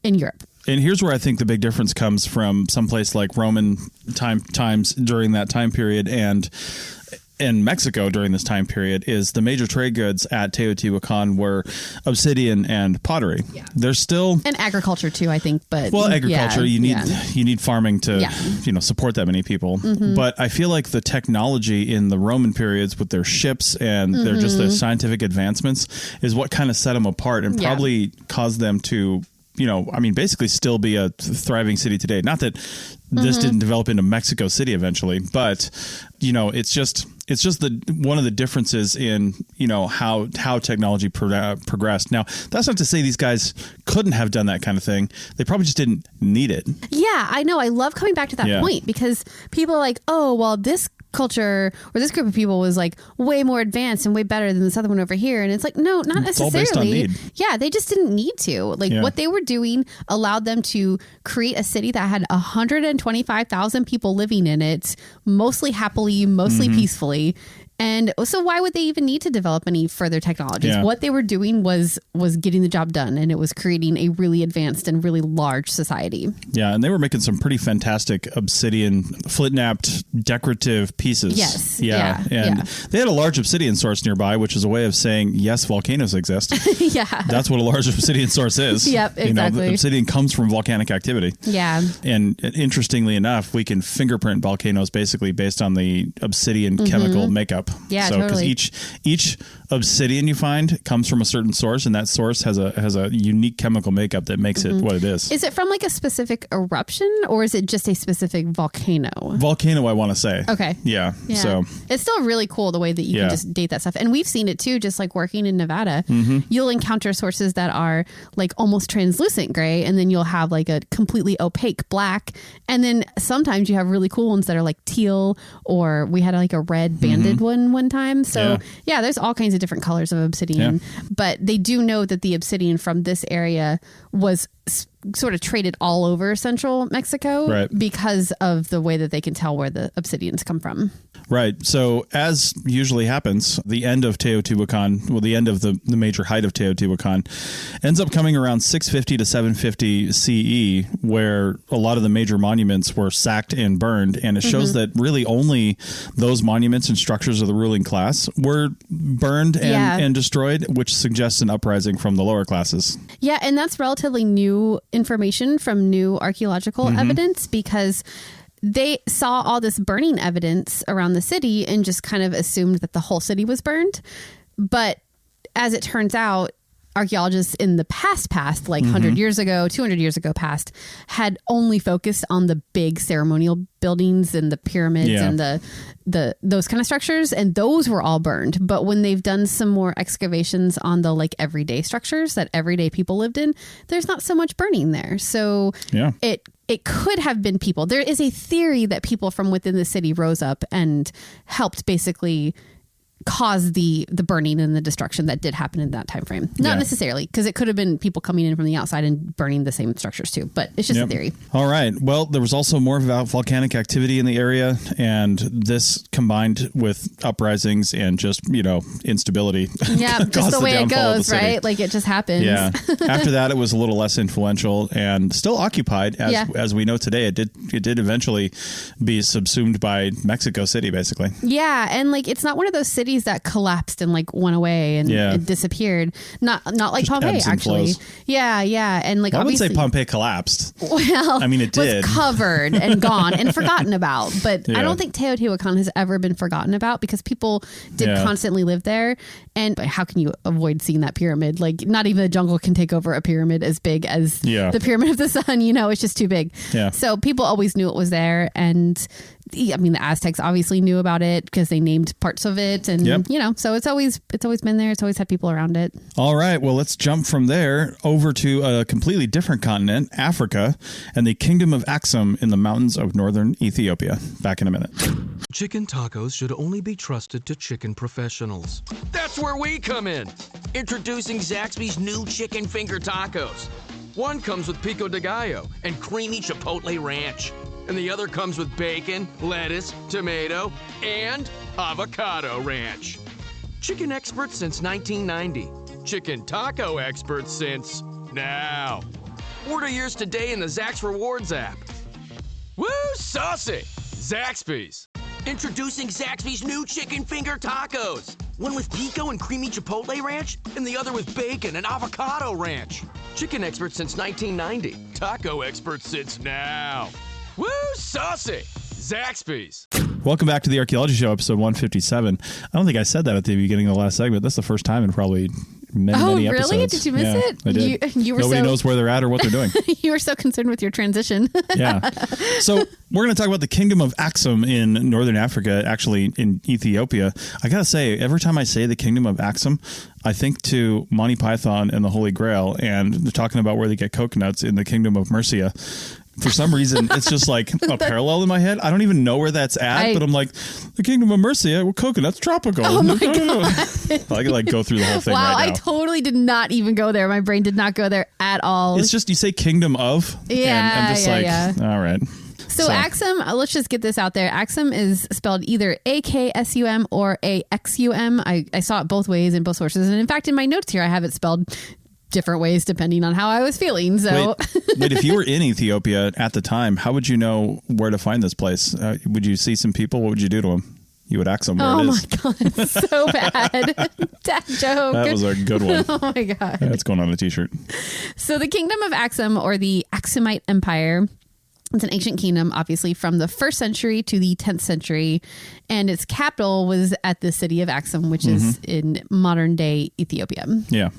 Europe. And here's where I think the big difference comes from someplace like Roman times during that time period and in Mexico during this time period is the major trade goods at Teotihuacán were obsidian and pottery. Yeah. There's still... And agriculture too, I think. But agriculture, you need farming to support that many people. But I feel like the technology in the Roman periods with their ships and their just the scientific advancements is what kind of set them apart and probably caused them to basically still be a thriving city today. Not that this didn't develop into Mexico City eventually, but it's just one of the differences in how technology progressed. Now, that's not to say these guys couldn't have done that kind of thing. They probably just didn't need it. Yeah, I know. I love coming back to that point because people are like, oh, well, this culture or this group of people was like way more advanced and way better than this other one over here, and it's like, no, not necessarily. It's all based on need. Yeah, they just didn't need to. What they were doing allowed them to create a city that had 125,000 people living in it, mostly happily, mostly peacefully, And so why would they even need to develop any further technologies? Yeah. What they were doing was getting the job done, and it was creating a really advanced and really large society. Yeah, and they were making some pretty fantastic obsidian, flint-knapped, decorative pieces. Yes. Yeah. And they had a large obsidian source nearby, which is a way of saying, yes, volcanoes exist. Yeah. That's what a large obsidian source is. Yep, exactly. Obsidian comes from volcanic activity. Yeah. And interestingly enough, we can fingerprint volcanoes basically based on the obsidian chemical makeup. Yeah, so, totally. Because each obsidian you find comes from a certain source, and that source has a unique chemical makeup that makes it what it is. Is it from like a specific eruption, or is it just a specific volcano? Volcano, I want to say. Okay. Yeah. So it's still really cool the way that you can just date that stuff. And we've seen it too, just like working in Nevada. You'll encounter sources that are like almost translucent gray, and then you'll have like a completely opaque black. And then sometimes you have really cool ones that are like teal, or we had like a red banded one time. So yeah, there's all kinds of different colors of obsidian. But they do know that the obsidian from this area was sort of traded all over central Mexico because of the way that they can tell where the obsidians come from. Right. So as usually happens, the end of Teotihuacán, well, the end of the major height of Teotihuacán ends up coming around 650 to 750 CE, where a lot of the major monuments were sacked and burned. And it shows that really only those monuments and structures of the ruling class were burned and destroyed, which suggests an uprising from the lower classes. Yeah. And that's relatively new information from new archaeological evidence, because they saw all this burning evidence around the city and just kind of assumed that the whole city was burned. But as it turns out, archaeologists in the past, like 100 years ago, 200 years ago past, had only focused on the big ceremonial buildings and the pyramids and the those kind of structures, and those were all burned. But when they've done some more excavations on the like everyday structures that everyday people lived in, there's not so much burning there. So it could have been people. There is a theory that people from within the city rose up and helped basically cause the burning and the destruction that did happen in that time frame. Not necessarily, because it could have been people coming in from the outside and burning the same structures too, but it's just a theory. All right. Well, there was also more volcanic activity in the area, and this combined with uprisings and just, instability. Yeah, just the way it goes, right? Like it just happens. Yeah. After that, it was a little less influential and still occupied. As we know today, it did eventually be subsumed by Mexico City, basically. Yeah. And like, it's not one of those cities that collapsed and like went away and it disappeared. Not like just Pompeii, actually. Yeah. And like, I would say Pompeii collapsed. Well, I mean, it did. Was covered and gone and forgotten about. But I don't think Teotihuacán has ever been forgotten about, because people did constantly live there. And how can you avoid seeing that pyramid? Like, not even the jungle can take over a pyramid as big as the Pyramid of the Sun. It's just too big. Yeah. So people always knew it was there. And I mean, the Aztecs obviously knew about it because they named parts of it. And, so it's always been there. It's always had people around it. All right. Well, let's jump from there over to a completely different continent, Africa, and the Kingdom of Aksum in the mountains of northern Ethiopia. Back in a minute. Chicken tacos should only be trusted to chicken professionals. That's where we come in. Introducing Zaxby's new chicken finger tacos. One comes with pico de gallo and creamy chipotle ranch. And the other comes with bacon, lettuce, tomato, and avocado ranch. Chicken experts since 1990. Chicken taco experts since now. Order yours today in the Zax Rewards app. Woo, saucy! Zaxby's. Introducing Zaxby's new chicken finger tacos. One with pico and creamy chipotle ranch, and the other with bacon and avocado ranch. Chicken experts since 1990. Taco experts since now. Woo, saucy! Zaxby's. Welcome back to the Archaeology Show, episode 157. I don't think I said that at the beginning of the last segment. That's the first time in probably many episodes. Really? Did you miss it? I did. You were Nobody knows where they're at or what they're doing. You were so concerned with your transition. Yeah. So we're going to talk about the Kingdom of Aksum in northern Africa, actually in Ethiopia. I got to say, every time I say the Kingdom of Aksum, I think to Monty Python and the Holy Grail, and they're talking about where they get coconuts in the Kingdom of Mercia. For some reason, it's just like a parallel in my head. I don't even know where that's at, but I'm like, the Kingdom of Mercia, well, coconut's tropical. Oh my God. I could like go through the whole thing right now. I totally did not even go there. My brain did not go there at all. It's just, you say Kingdom of, and I'm just all right. So Aksum, let's just get this out there. Aksum is spelled either AKSUM or AXUM. I saw it both ways in both sources. And in fact, in my notes here, I have it spelled different ways depending on how I was feeling. So wait, if you were in Ethiopia at the time, how would you know where to find this place? Would you see some people? What would you do to them? You would ask them where it is. Oh my God, so bad. Dad joke. That was a good one. Oh my God. That's going on a t-shirt. So the Kingdom of Aksum, or the Aksumite Empire, it's an ancient kingdom, obviously, from the 1st century to the 10th century. And its capital was at the city of Aksum, which is in modern day Ethiopia. Yeah.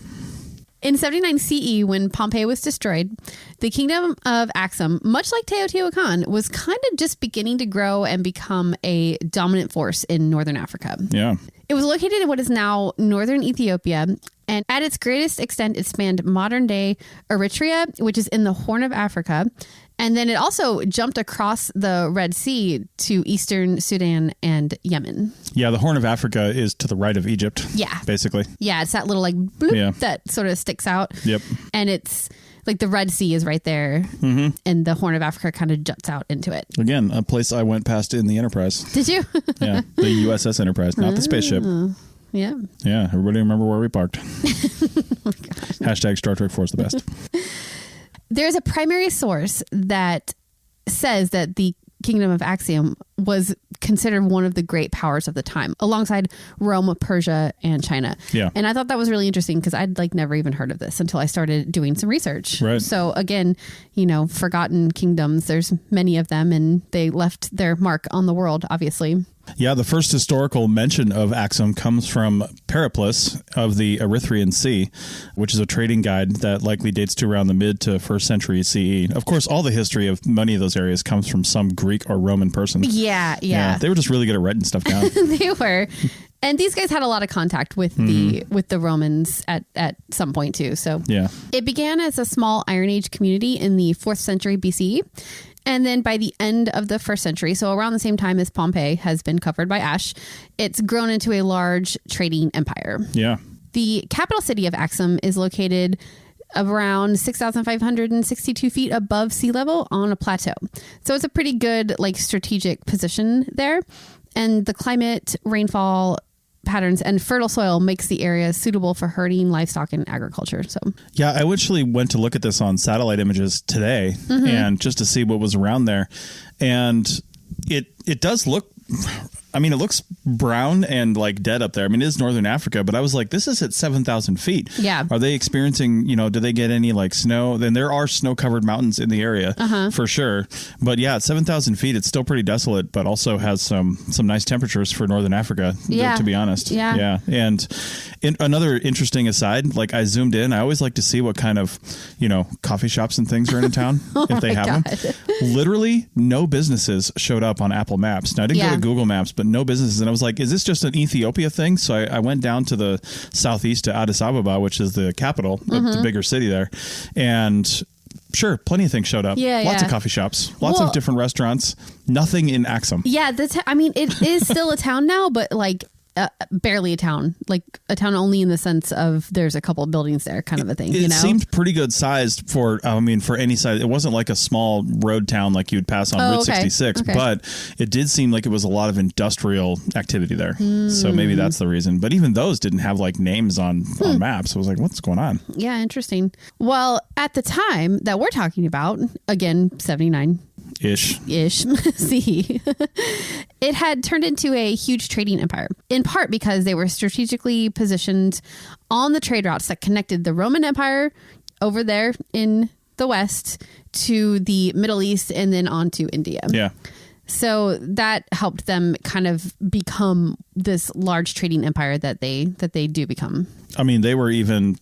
In 79 CE, when Pompeii was destroyed, the Kingdom of Aksum, much like Teotihuacán, was kind of just beginning to grow and become a dominant force in northern Africa. Yeah. It was located in what is now northern Ethiopia, and at its greatest extent, it spanned modern-day Eritrea, which is in the Horn of Africa, and then it also jumped across the Red Sea to eastern Sudan and Yemen. Yeah, the Horn of Africa is to the right of Egypt. Yeah. Basically. Yeah, it's that little like bloop that sort of sticks out. Yep. And it's like the Red Sea is right there, and the Horn of Africa kind of juts out into it. Again, a place I went past in the Enterprise. Did you? Yeah, the USS Enterprise, not the spaceship. Yeah. Yeah, everybody remember where we parked. Oh, hashtag Star Trek 4 is the best. There's a primary source that says that the Kingdom of Aksum was considered one of the great powers of the time, alongside Rome, Persia, and China. Yeah. And I thought that was really interesting because I'd like never even heard of this until I started doing some research. Right. So again, forgotten kingdoms, there's many of them, and they left their mark on the world, obviously. Yeah, the first historical mention of Aksum comes from Periplus of the Erythraean Sea, which is a trading guide that likely dates to around the mid to 1st century CE. Of course, all the history of many of those areas comes from some Greek or Roman person. Yeah. They were just really good at writing stuff down. They were. And these guys had a lot of contact with the Romans at some point too. So it began as a small Iron Age community in the 4th century BCE. And then by the end of the 1st century, so around the same time as Pompeii has been covered by ash, it's grown into a large trading empire. Yeah. The capital city of Aksum is located around 6,562 feet above sea level on a plateau. So it's a pretty good strategic position there. And the climate, rainfall patterns, and fertile soil makes the area suitable for herding, livestock, and agriculture. So yeah, I actually went to look at this on satellite images today and just to see what was around there. And it does look, it looks brown and dead up there. It is northern Africa, but I was like, this is at 7,000 feet. Yeah. Are they experiencing, do they get any snow? Then there are snow covered mountains in the area for sure. But yeah, at 7,000 feet, it's still pretty desolate, but also has some nice temperatures for northern Africa, to be honest. Yeah. And another interesting aside, I zoomed in, I always like to see what kind of, coffee shops and things are in town if they have them. Literally no businesses showed up on Apple Maps. Now I didn't go to Google Maps, but no businesses. And I was like, is this just an Ethiopia thing? So I went down to the southeast to Addis Ababa, which is the capital, the bigger city there. And sure, plenty of things showed up. Lots of coffee shops, lots of different restaurants, nothing in Aksum. Yeah, it is still a town now, but barely a town, a town only in the sense of there's a couple of buildings there, kind of a thing. It seemed pretty good sized for any size. It wasn't like a small road town like you'd pass on Route 66, but it did seem like it was a lot of industrial activity there. So maybe that's the reason. But even those didn't have names on maps. I was like, what's going on? Yeah, interesting. Well, at the time that we're talking about, again, 79 ish see, it had turned into a huge trading empire, in part because they were strategically positioned on the trade routes that connected the Roman Empire over there in the west to the Middle East and then on to India. Yeah. So that helped them kind of become this large trading empire that they do become. They were even,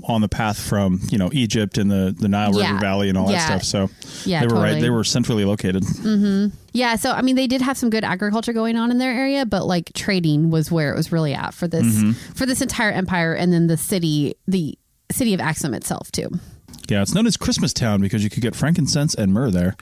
on the path from, Egypt and the Nile River Valley and all that stuff. So they were right. They were centrally located. Mm-hmm. Yeah. So, they did have some good agriculture going on in their area, but trading was where it was really at for this entire empire. And then the city of Aksum itself too. Yeah. It's known as Christmas Town because you could get frankincense and myrrh there.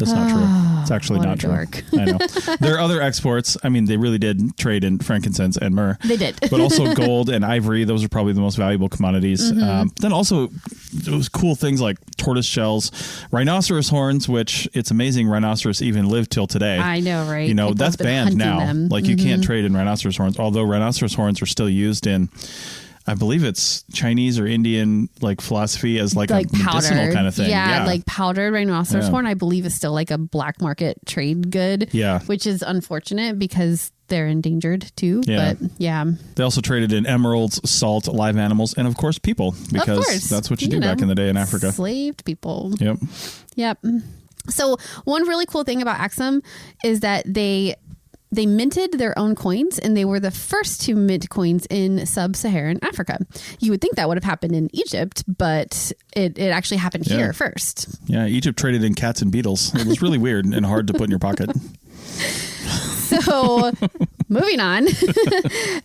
That's not true. It's actually what not a true. dork. I know. There are other exports. I mean, they really did trade in frankincense and myrrh. They did. But also gold and ivory. Those are probably the most valuable commodities. Then also those cool things like tortoise shells, rhinoceros horns, which it's amazing rhinoceros even live till today. I know, right? You know, People that's have been banned hunting now. them. Like you can't trade in rhinoceros horns, although rhinoceros horns are still used in, I believe it's Chinese or Indian like philosophy as like a medicinal powdered kind of thing. Yeah, like powdered rhinoceros horn, I believe, is still like a black market trade good. Yeah. Which is unfortunate because they're endangered too. Yeah. But yeah. They also traded in emeralds, salt, live animals, and of course people, because that's what you do back in the day in Africa. Slaved people. Yep. So one really cool thing about Aksum is that they minted their own coins, and they were the first to mint coins in sub-Saharan Africa. You would think that would have happened in Egypt, but it actually happened here first. Yeah, Egypt traded in cats and beetles. It was really weird and hard to put in your pocket. So moving on,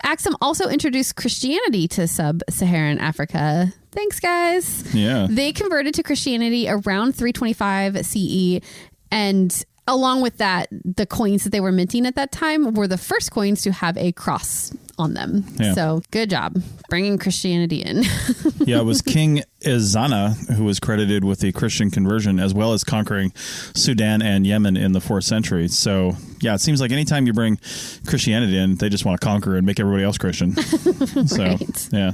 Aksum also introduced Christianity to sub-Saharan Africa. Thanks, guys. Yeah. They converted to Christianity around 325 CE, and along with that, the coins that they were minting at that time were the first coins to have a cross on them. Yeah. So good job bringing Christianity in. Yeah, it was King Ezana who was credited with the Christian conversion, as well as conquering Sudan and Yemen in the 4th century. So yeah, it seems like anytime you bring Christianity in, they just want to conquer and make everybody else Christian. Right. So yeah.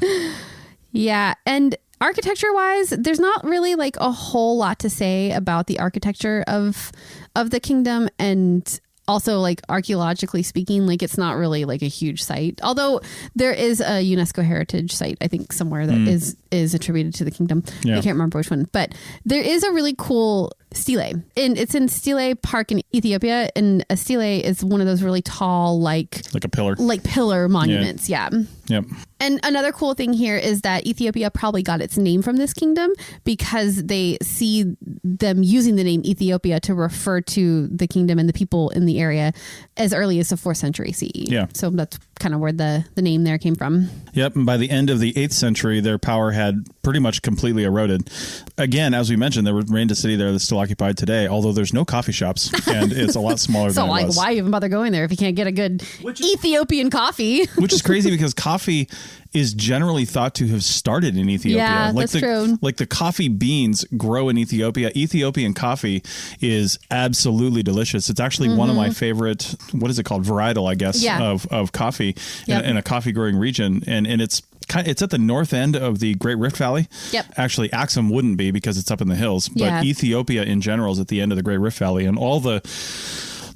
Yeah. And architecture wise, there's not really like a whole lot to say about the architecture of the kingdom, and also like archaeologically speaking, like it's not really like a huge site, although there is a UNESCO heritage site, I think somewhere that is attributed to the kingdom. Yeah. I can't remember which one, but there is a really cool stele, and it's in Stele Park in Ethiopia, and a stele is one of those really tall like a pillar, monuments. Yeah. Yep. And another cool thing here is that Ethiopia probably got its name from this kingdom because they see them using the name Ethiopia to refer to the kingdom and the people in the area as early as the 4th century CE. Yeah. So that's kind of where the name there came from. Yep. And by the end of the 8th century, their power had pretty much completely eroded. Again, as we mentioned, there remained a city there that's still occupied today, although there's no coffee shops, and it's a lot smaller than it was. So why even bother going there if you can't get a good Ethiopian coffee? Which is crazy because coffee is generally thought to have started in Ethiopia. Yeah, that's true. Like the coffee beans grow in Ethiopia. Ethiopian coffee is absolutely delicious. It's actually one of my favorite, what is it called? Varietal, I guess, of coffee in a coffee growing region. And it's at the north end of the Great Rift Valley. Yep. Actually, Aksum wouldn't be because it's up in the hills, but Ethiopia in general is at the end of the Great Rift Valley, and all the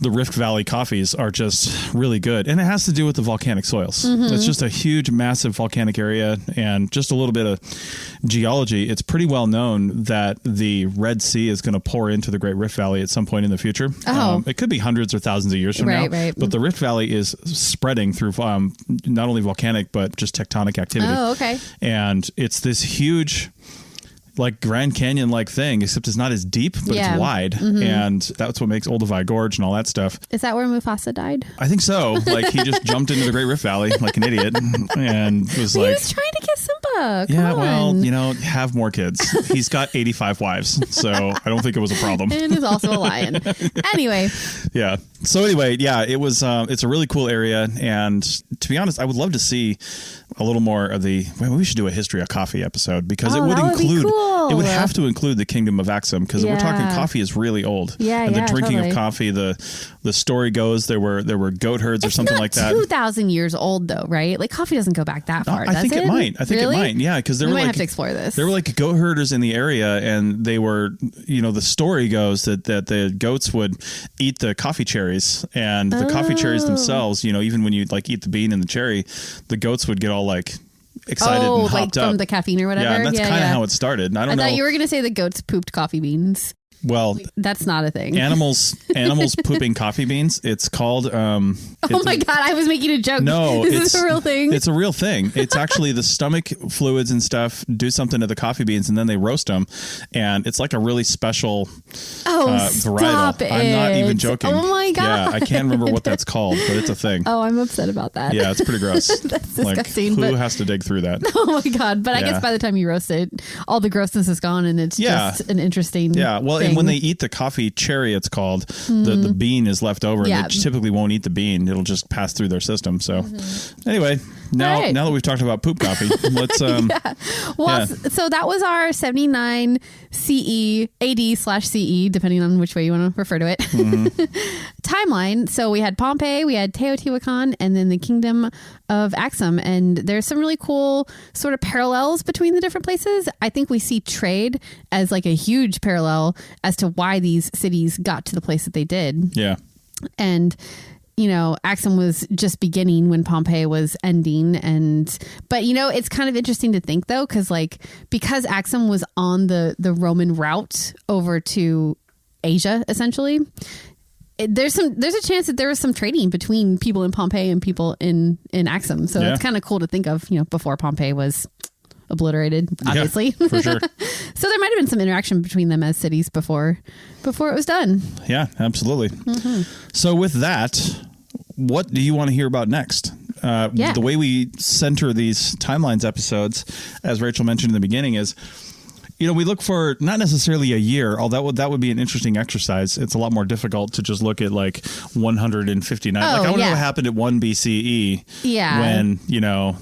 Rift Valley coffees are just really good. And it has to do with the volcanic soils. It's just a huge, massive volcanic area, and just a little bit of geology. It's pretty well known that the Red Sea is going to pour into the Great Rift Valley at some point in the future. It could be hundreds or thousands of years from now. Right. But the Rift Valley is spreading through not only volcanic, but just tectonic activity. Oh, okay. And it's this huge, like Grand Canyon like thing, except it's not as deep, but it's wide. And that's what makes Olduvai Gorge and all that stuff. Is that where Mufasa died? I think so. Like he just jumped into the Great Rift Valley like an idiot and was He like, was trying to get Simba. yeah, Come well, on. have more kids. He's got 85 wives, so I don't think it was a problem. And he's also a lion. Anyway. Yeah. So anyway, it was, it's a really cool area. And to be honest, I would love to see a little more of we should do a history of coffee episode, because it would include, it would have to include the Kingdom of Aksum, because we're talking coffee is really old. Yeah. And the drinking totally. of coffee, the story goes there were goat herds or something like that. 2,000 years old though, right? Like coffee doesn't go back that far. I think it might. Yeah, because there we were might have to explore this. There were like goat herders in the area, and they were, the story goes that the goats would eat the coffee cherries, and the coffee cherries themselves, even when you like eat the bean and the cherry, the goats would get all like excited and hopped up from the caffeine or whatever. Yeah, and that's kind of how it started. I thought you were going to say the goats pooped coffee beans. Well, that's not a thing. Animals pooping coffee beans. It's called. Oh my God! I was making a joke. No, is this a real thing? It's a real thing. It's actually the stomach fluids and stuff do something to the coffee beans, and then they roast them, and it's like a really special varietal. Stop it. I'm not even joking. Oh my God! Yeah, I can't remember what that's called, but it's a thing. Oh, I'm upset about that. Yeah, it's pretty gross. That's disgusting. Who has to dig through that? Oh my God! But I guess by the time you roast it, all the grossness is gone, and it's just an interesting. Yeah, well, and when they eat the coffee cherry, it's called, the bean is left over. Yeah. And they typically won't eat the bean. It'll just pass through their system. So anyway, now that we've talked about poop coffee, let's... Well, so that was our 79 CE, AD/CE, depending on which way you want to refer to it, timeline. So we had Pompeii, we had Teotihuacán, and then the Kingdom of Aksum. And there's some really cool sort of parallels between the different places. I think we see trade as like a huge parallel as to why these cities got to the place that they did. Yeah. And Aksum was just beginning when Pompeii was ending. But it's kind of interesting to think though, because Aksum was on the Roman route over to Asia, essentially, there's a chance that there was some trading between people in Pompeii and people in Aksum. So it's kind of cool to think of, before Pompeii was obliterated, obviously. Yeah, for sure. So there might have been some interaction between them as cities before it was done. Yeah, absolutely. So with that, what do you want to hear about next? The way we center these timelines episodes, as Rachel mentioned in the beginning, is we look for not necessarily a year, although that would be an interesting exercise. It's a lot more difficult to just look at 159. I want to know what happened at 1 BCE when,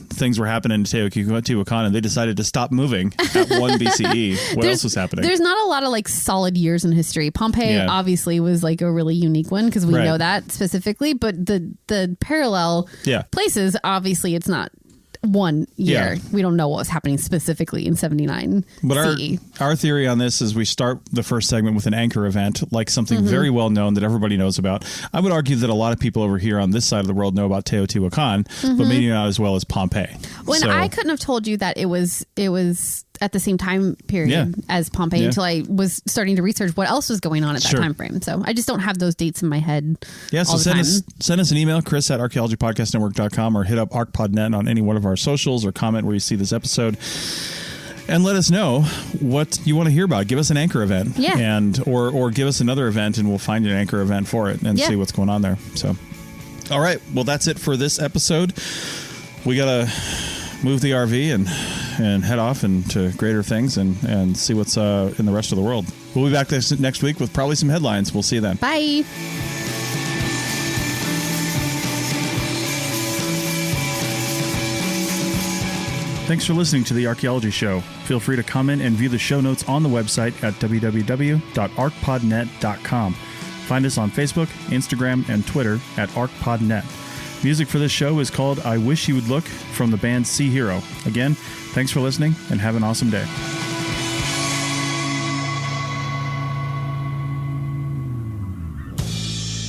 things were happening in Teotihuacán and they decided to stop moving at 1 BCE. What else was happening? There's not a lot of solid years in history. Pompeii obviously was a really unique one because we know that specifically, but the parallel places, obviously it's not 1 year. We don't know what was happening specifically in 79 But CE. our theory on this is we start the first segment with an anchor event, something very well known that everybody knows about. I would argue that a lot of people over here on this side of the world know about Teotihuacán, but maybe not as well as Pompeii. I couldn't have told you that it was at the same time period as Pompeii until I was starting to research what else was going on at that time frame. So I just don't have those dates in my head. Yeah, so send us an email, chris@archaeologypodcastnetwork.com, or hit up ArcPodNet on any one of our socials, or comment where you see this episode. And let us know what you want to hear about. Give us an anchor event, or give us another event, and we'll find an anchor event for it and see what's going on there. So, all right, well, that's it for this episode. We gotta move the RV and head off into greater things and see what's in the rest of the world. We'll be back next week with probably some headlines. We'll see you then. Bye. Thanks for listening to The Archaeology Show. Feel free to comment and view the show notes on the website at www.arcpodnet.com. Find us on Facebook, Instagram, and Twitter at ArcPodNet. Music for this show is called I Wish You Would Look from the band Sea Hero. Again, thanks for listening and have an awesome day.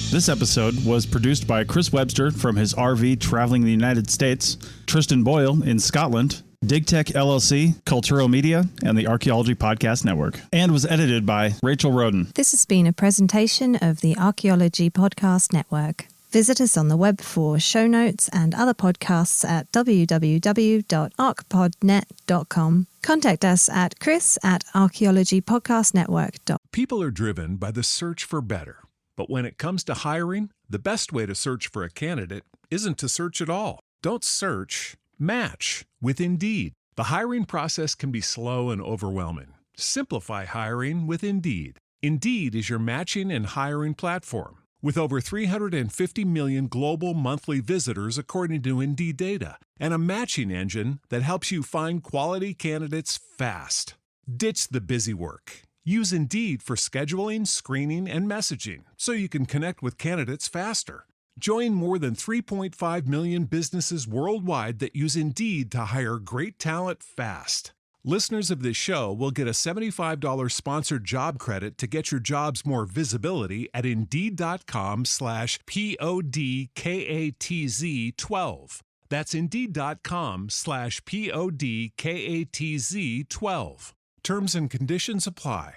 This episode was produced by Chris Webster from his RV traveling the United States, Tristan Boyle in Scotland, DigTech LLC, Cultural Media, and the Archaeology Podcast Network, and was edited by Rachel Roden. This has been a presentation of the Archaeology Podcast Network. Visit us on the web for show notes and other podcasts at www.arcpodnet.com. Contact us at chris@archaeologypodcastnetwork.com. People are driven by the search for better. But when it comes to hiring, the best way to search for a candidate isn't to search at all. Don't search, match with Indeed. The hiring process can be slow and overwhelming. Simplify hiring with Indeed. Indeed is your matching and hiring platform. With over 350 million global monthly visitors according to Indeed data, and a matching engine that helps you find quality candidates fast. Ditch the busy work. Use Indeed for scheduling, screening, and messaging so you can connect with candidates faster. Join more than 3.5 million businesses worldwide that use Indeed to hire great talent fast. Listeners of this show will get a $75 sponsored job credit to get your jobs more visibility at Indeed.com/PODKATZ12. That's Indeed.com/PODKATZ12. Terms and conditions apply.